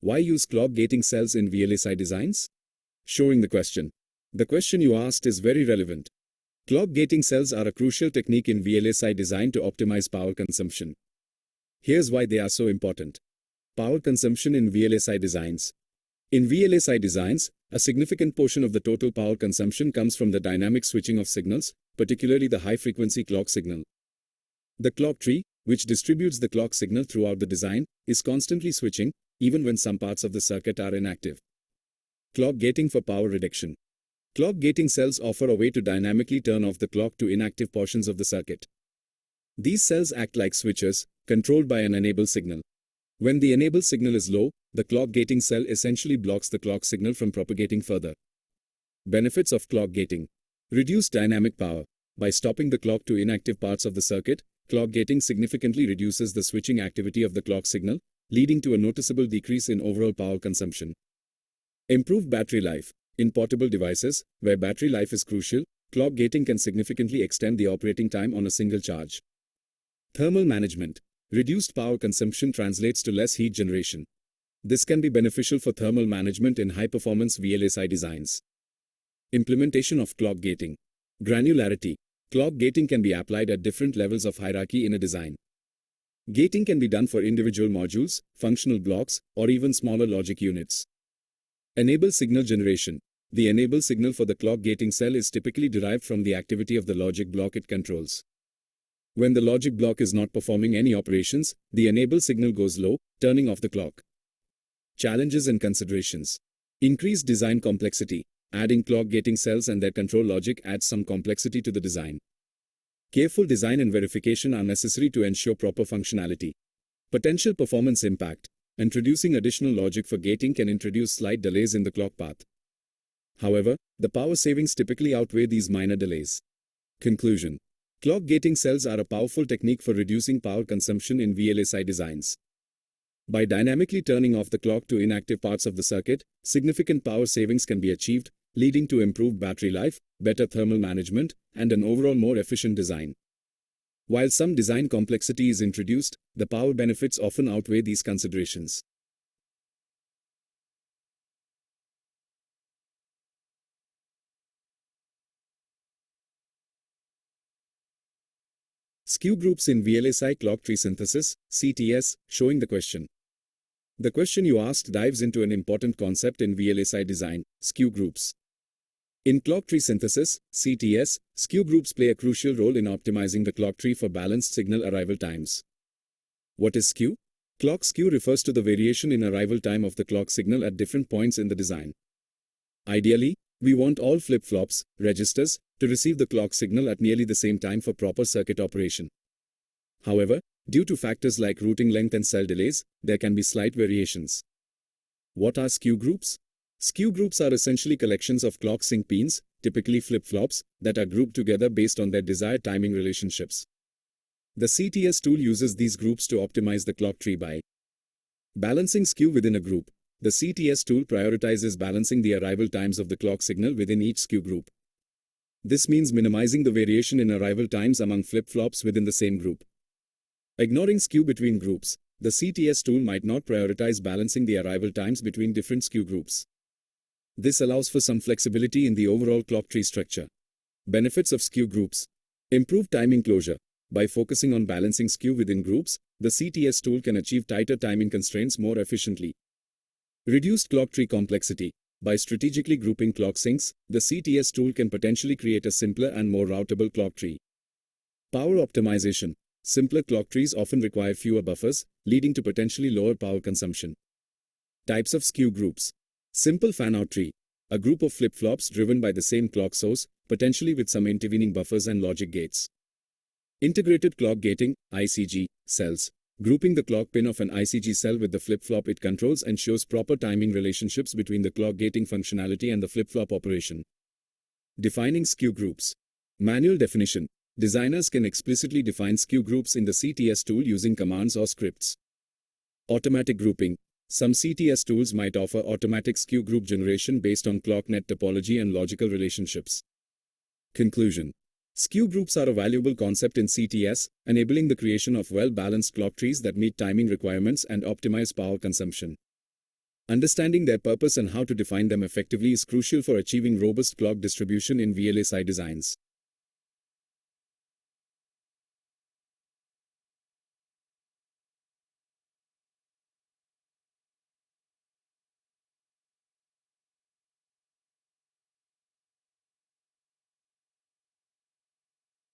Why use clock gating cells in VLSI designs? Showing the question. The question you asked is very relevant. Clock gating cells are a crucial technique in VLSI design to optimize power consumption. Here's why they are so important. Power consumption in VLSI designs. In VLSI designs, a significant portion of the total power consumption comes from the dynamic switching of signals, particularly the high-frequency clock signal. The clock tree, which distributes the clock signal throughout the design, is constantly switching, even when some parts of the circuit are inactive. Clock gating for power reduction. Clock gating cells offer a way to dynamically turn off the clock to inactive portions of the circuit. These cells act like switches, controlled by an enable signal. When the enable signal is low, the clock gating cell essentially blocks the clock signal from propagating further. Benefits of clock gating. Reduced dynamic power. By stopping the clock to inactive parts of the circuit, clock gating significantly reduces the switching activity of the clock signal, leading to a noticeable decrease in overall power consumption. Improved battery life. In portable devices, where battery life is crucial, clock gating can significantly extend the operating time on a single charge. Thermal management. Reduced power consumption translates to less heat generation. This can be beneficial for thermal management in high-performance VLSI designs. Implementation of clock gating. Granularity. Clock gating can be applied at different levels of hierarchy in a design. Gating can be done for individual modules, functional blocks, or even smaller logic units. Enable signal generation. The enable signal for the clock gating cell is typically derived from the activity of the logic block it controls. When the logic block is not performing any operations, the enable signal goes low, turning off the clock. Challenges and considerations. Increased design complexity. Adding clock gating cells and their control logic adds some complexity to the design. Careful design and verification are necessary to ensure proper functionality. Potential performance impact. Introducing additional logic for gating can introduce slight delays in the clock path. However, the power savings typically outweigh these minor delays. Conclusion. Clock gating cells are a powerful technique for reducing power consumption in VLSI designs. By dynamically turning off the clock to inactive parts of the circuit, significant power savings can be achieved, leading to improved battery life, better thermal management, and an overall more efficient design. While some design complexity is introduced, the power benefits often outweigh these considerations. Skew groups in VLSI clock tree synthesis, CTS, showing the question. The question you asked dives into an important concept in VLSI design, skew groups. In clock tree synthesis, CTS, skew groups play a crucial role in optimizing the clock tree for balanced signal arrival times. What is skew? Clock skew refers to the variation in arrival time of the clock signal at different points in the design. Ideally, we want all flip-flops, registers, to receive the clock signal at nearly the same time for proper circuit operation. However, due to factors like routing length and cell delays, there can be slight variations. What are skew groups? Skew groups are essentially collections of clock sync pins, typically flip-flops, that are grouped together based on their desired timing relationships. The CTS tool uses these groups to optimize the clock tree by balancing skew within a group. The CTS tool prioritizes balancing the arrival times of the clock signal within each skew group. This means minimizing the variation in arrival times among flip-flops within the same group. Ignoring skew between groups, the CTS tool might not prioritize balancing the arrival times between different skew groups. This allows for some flexibility in the overall clock tree structure. Benefits of skew groups. Improved timing closure. By focusing on balancing skew within groups, the CTS tool can achieve tighter timing constraints more efficiently. Reduced clock tree complexity. By strategically grouping clock sinks, the CTS tool can potentially create a simpler and more routable clock tree. Power optimization. Simpler clock trees often require fewer buffers, leading to potentially lower power consumption. Types of skew groups. Simple fan-out tree. A group of flip-flops driven by the same clock source, potentially with some intervening buffers and logic gates. Integrated clock gating, ICG, cells. Grouping the clock pin of an ICG cell with the flip-flop it controls ensures proper timing relationships between the clock gating functionality and the flip-flop operation. Defining skew groups. Manual definition. Designers can explicitly define skew groups in the CTS tool using commands or scripts. Automatic grouping. Some CTS tools might offer automatic skew group generation based on clock net topology and logical relationships. Conclusion. Skew groups are a valuable concept in CTS, enabling the creation of well-balanced clock trees that meet timing requirements and optimize power consumption. Understanding their purpose and how to define them effectively is crucial for achieving robust clock distribution in VLSI designs.